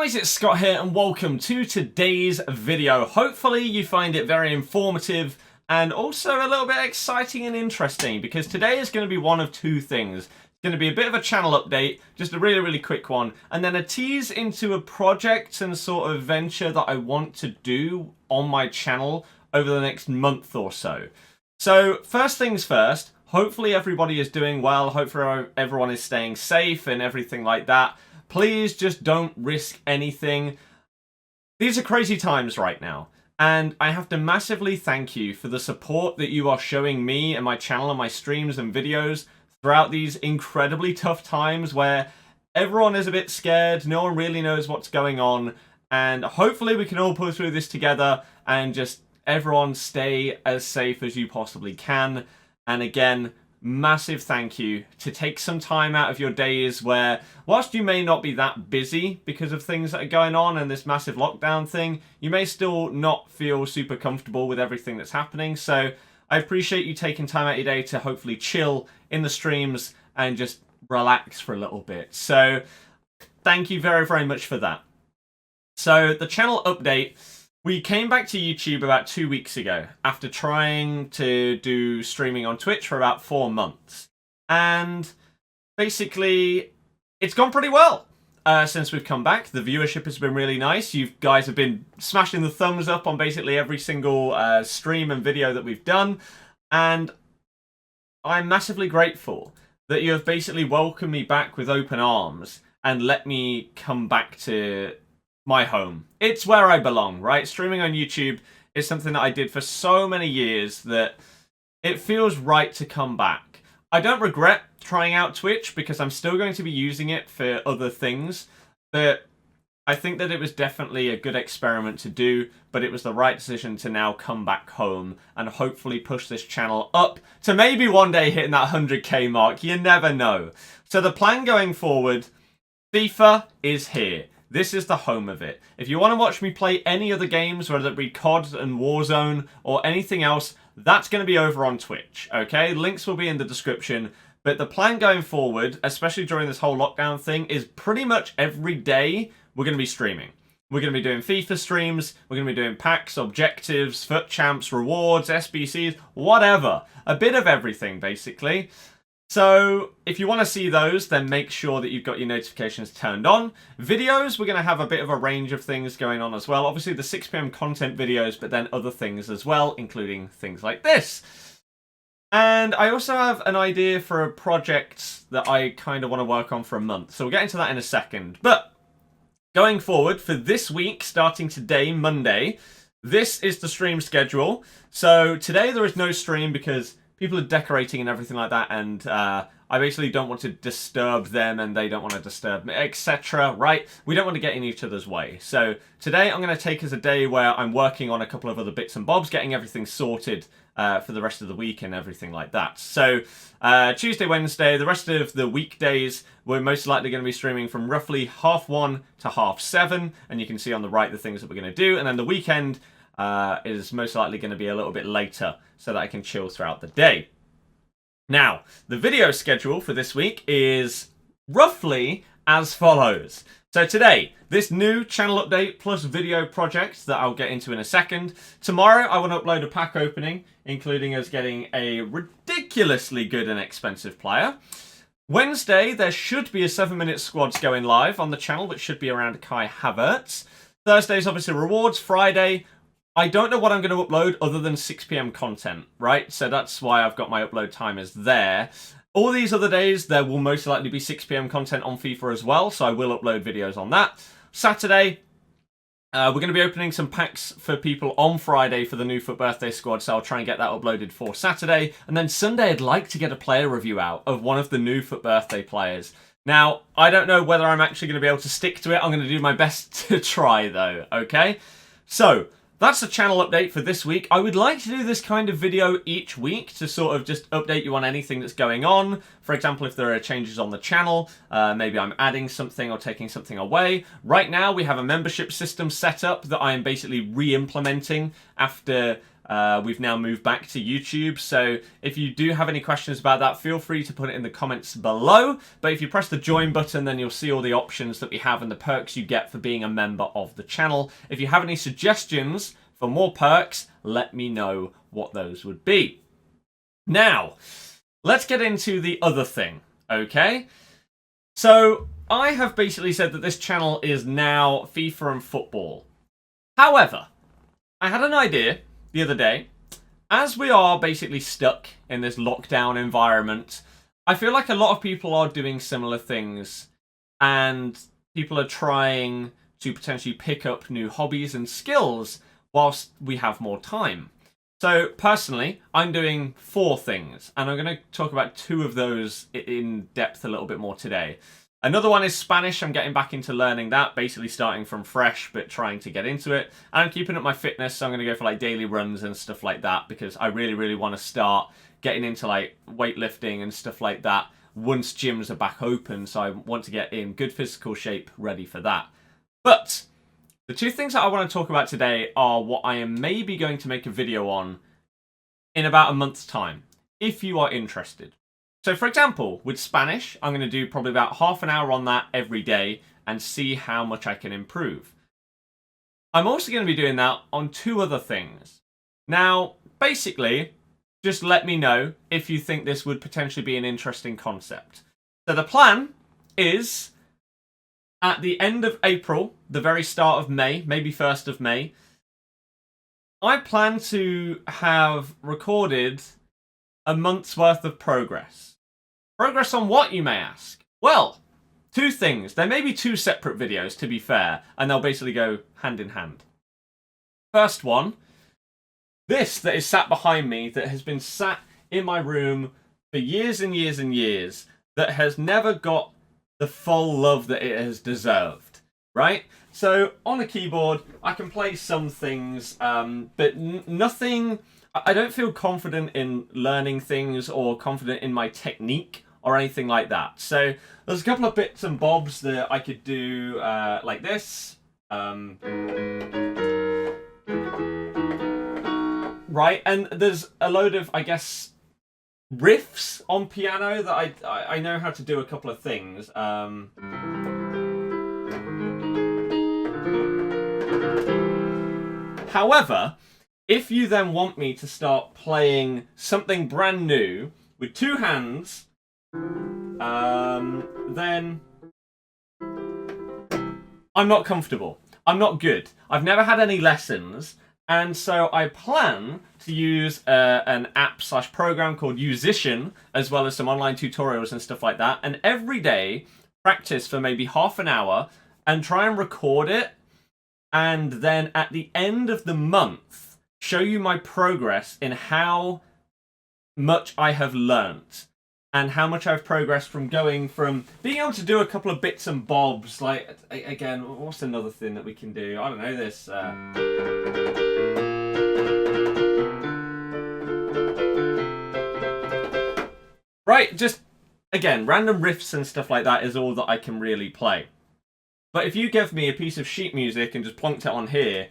guys, it's Scott here and welcome to today's video. Hopefully you find it very informative and also a little bit exciting and interesting, because today is going to be one of two things. It's going to be a bit of a channel update, just a really quick one, and then a tease into a project and sort of venture that I want to do on my channel over the next month or so. So first things first, hopefully everybody is doing well, hopefully everyone is staying safe and everything like that. Please just don't risk anything. These are crazy times right now, and I have to massively thank you for the support that you are showing me and my channel and my streams and videos throughout these incredibly tough times where everyone is a bit scared, no one really knows what's going on, and hopefully we can all pull through this together and just everyone stay as safe as you possibly can. And again, massive thank you to take some time out of your days where, whilst you may not be that busy because of things that are going on and this massive lockdown thing, you may still not feel super comfortable with everything that's happening. So I appreciate you taking time out of your day to hopefully chill in the streams and just relax for a little bit. So thank you very much for that. So the channel update. We came back to YouTube about 2 weeks ago after trying to do streaming on Twitch for about 4 months. And basically, it's gone pretty well since we've come back. The viewership has been really nice. You guys have been smashing the thumbs up on basically every single stream and video that we've done. And I'm massively grateful that you have basically welcomed me back with open arms and let me come back to my home. It's where I belong, right? Streaming on YouTube is something that I did for so many years that it feels right to come back. I don't regret trying out Twitch because I'm still going to be using it for other things, but I think that it was definitely a good experiment to do, but it was the right decision to now come back home and hopefully push this channel up to maybe one day hitting that 100k mark. You never know. So the plan going forward, FIFA is here. This is the home of it. If you want to watch me play any other games, whether it be COD and Warzone or anything else, that's going to be over on Twitch, okay? Links will be in the description. But the plan going forward, especially during this whole lockdown thing, is pretty much every day we're going to be streaming. We're going to be doing FIFA streams, we're going to be doing packs, objectives, FUT champs, rewards, SBCs, whatever. A bit of everything, basically. So if you want to see those, then make sure that you've got your notifications turned on. Videos, we're going to have a bit of a range of things going on as well. Obviously the 6 PM content videos, but then other things as well, including things like this. And I also have an idea for a project that I kind of want to work on for a month. So we'll get into that in a second. But going forward, for this week, starting today, Monday, this is the stream schedule. So today there is no stream because people are decorating and everything like that, and I basically don't want to disturb them and they don't want to disturb me, etc. Right? We don't want to get in each other's way. So today I'm going to take as a day where I'm working on a couple of other bits and bobs, getting everything sorted for the rest of the week and everything like that. So Tuesday, Wednesday, the rest of the weekdays, we're most likely going to be streaming from roughly 1:30 to 7:30, and you can see on the right the things that we're going to do. And then the weekend is most likely going to be a little bit later so that I can chill throughout the day. Now, the video schedule for this week is roughly as follows. So today, this new channel update plus video project that I'll get into in a second. Tomorrow, I want to upload a pack opening, including us getting a ridiculously good and expensive player. Wednesday, there should be a 7-minute squads going live on the channel, which should be around Kai Havertz. Thursday's obviously rewards. Friday, I don't know what I'm going to upload other than 6 PM content, right? So that's why I've got my upload timers there. All these other days, there will most likely be 6 PM content on FIFA as well, so I will upload videos on that. Saturday, we're going to be opening some packs for people on Friday for the new FUT birthday squad, so I'll try and get that uploaded for Saturday. And then Sunday, I'd like to get a player review out of one of the new FUT birthday players. Now, I don't know whether I'm actually going to be able to stick to it. I'm going to do my best to try, though, okay? So that's the channel update for this week. I would like to do this kind of video each week to sort of just update you on anything that's going on. For example, if there are changes on the channel, maybe I'm adding something or taking something away. Right now, we have a membership system set up that I am basically re-implementing after We've now moved back to YouTube, so if you do have any questions about that, feel free to put it in the comments below. But if you press the join button, then you'll see all the options that we have and the perks you get for being a member of the channel. If you have any suggestions for more perks, let me know what those would be. Now, let's get into the other thing, okay? So, I have basically said that this channel is now FIFA and football. However, I had an idea the other day. As we are basically stuck in this lockdown environment, I feel like a lot of people are doing similar things, and people are trying to potentially pick up new hobbies and skills whilst we have more time. So personally, I'm doing 4 things, and I'm going to talk about 2 of those in depth a little bit more today. Another one is Spanish. I'm getting back into learning that, basically starting from fresh, but trying to get into it. And I'm keeping up my fitness, so I'm going to go for like daily runs and stuff like that, because I really, really want to start getting into like weightlifting and stuff like that once gyms are back open. So I want to get in good physical shape, ready for that. But the 2 things that I want to talk about today are what I am maybe going to make a video on in about a month's time, if you are interested. So for example, with Spanish, I'm going to do probably about half an hour on that every day and see how much I can improve. I'm also going to be doing that on 2 other things. Now, basically, just let me know if you think this would potentially be an interesting concept. So the plan is, at the end of April, the very start of May, maybe 1st of May, I plan to have recorded a month's worth of progress. Progress on what, you may ask? Well, 2 things. There may be 2 separate videos, to be fair, and they'll basically go hand in hand. First one, this that is sat behind me, that has been sat in my room for years and years and years, that has never got the full love that it has deserved, right? So, on a keyboard, I can play some things, but nothing... I don't feel confident in learning things or confident in my technique or anything like that. So there's a couple of bits and bobs that I could do like this. Right, and there's a load of, I guess, riffs on piano that I know how to do a couple of things. However, if you then want me to start playing something brand new with 2 hands, then I'm not comfortable. I'm not good. I've never had any lessons, and so I plan to use an app/program called Musician, as well as some online tutorials and stuff like that, and every day practice for maybe half an hour and try and record it, and then at the end of the month show you my progress in how much I have learnt and how much I've progressed from going from being able to do a couple of bits and bobs, like, again, what's another thing that we can do? I don't know, this... Right, just, again, random riffs and stuff like that is all that I can really play. But if you give me a piece of sheet music and just plonked it on here,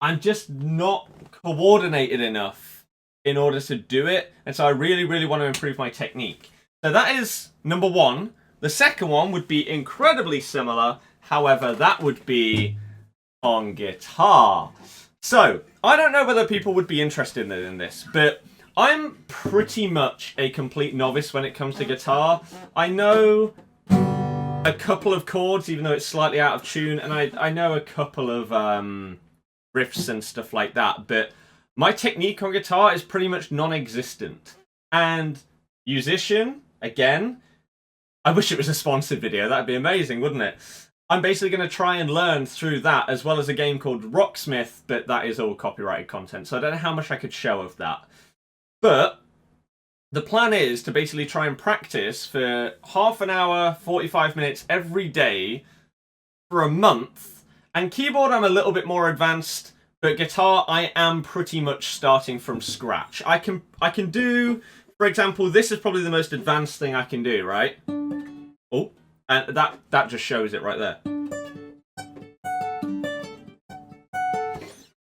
I'm just not coordinated enough in order to do it, and so I really, really want to improve my technique. So that is number 1. The second one would be incredibly similar, however, that would be on guitar. So, I don't know whether people would be interested in this, but I'm pretty much a complete novice when it comes to guitar. I know a couple of chords, even though it's slightly out of tune, and I know a couple of riffs and stuff like that, but my technique on guitar is pretty much non-existent. And Musician, again, I wish it was a sponsored video, that'd be amazing, wouldn't it? I'm basically going to try and learn through that, as well as a game called Rocksmith, but that is all copyrighted content, so I don't know how much I could show of that. But the plan is to basically try and practice for half an hour, 45 minutes every day for a month. And keyboard, I'm a little bit more advanced, but guitar, I am pretty much starting from scratch. I can do, for example, this is probably the most advanced thing I can do, right? Oh, and that just shows it right there.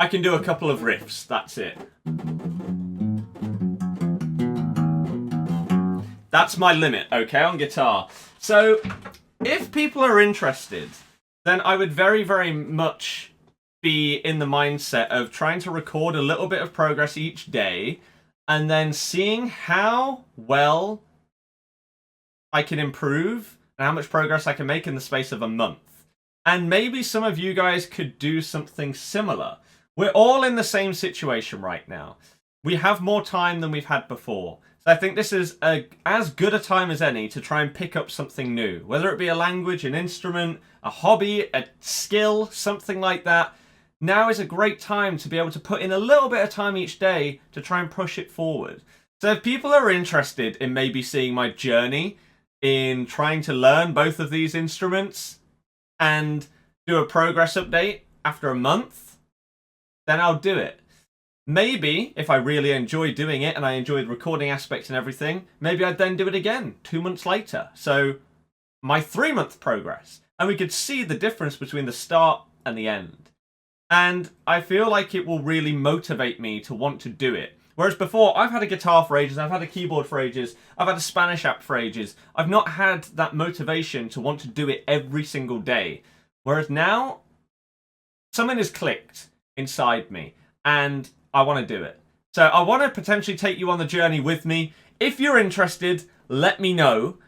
I I can do a couple of riffs, that's it. That's my limit, okay, on guitar. So, if people are interested, then I would very, very much be in the mindset of trying to record a little bit of progress each day, and then seeing how well I can improve and how much progress I can make in the space of a month. And maybe some of you guys could do something similar. We're all in the same situation right now. We have more time than we've had before. So I think this is as good a time as any to try and pick up something new. Whether it be a language, an instrument, a hobby, a skill, something like that. Now is a great time to be able to put in a little bit of time each day to try and push it forward. So if people are interested in maybe seeing my journey in trying to learn both of these instruments and do a progress update after a month, then I'll do it. Maybe, if I really enjoy doing it and I enjoyed recording aspects and everything, maybe I'd then do it again 2 months later. So, my 3-month progress. And we could see the difference between the start and the end. And I feel like it will really motivate me to want to do it. Whereas before, I've had a guitar for ages, I've had a keyboard for ages, I've had a Spanish app for ages. I've not had that motivation to want to do it every single day. Whereas now, something has clicked inside me, and I want to do it. So I want to potentially take you on the journey with me. If you're interested, let me know.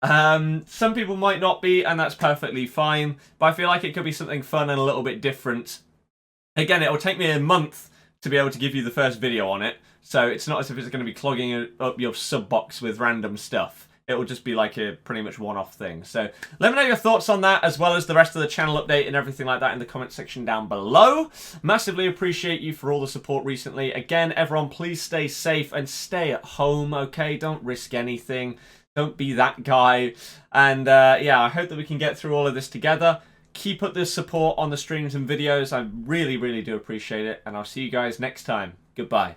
Some people might not be, and that's perfectly fine. But I feel like it could be something fun and a little bit different. Again, it will take me a month to be able to give you the first video on it. So it's not as if it's going to be clogging up your sub box with random stuff. It will just be like a pretty much one-off thing. So let me know your thoughts on that, as well as the rest of the channel update and everything like that in the comment section down below. Massively appreciate you for all the support recently. Again, everyone, please stay safe and stay at home, okay? Don't risk anything. Don't be that guy. And yeah, I hope that we can get through all of this together. Keep up this support on the streams and videos. I really, really do appreciate it. And I'll see you guys next time. Goodbye.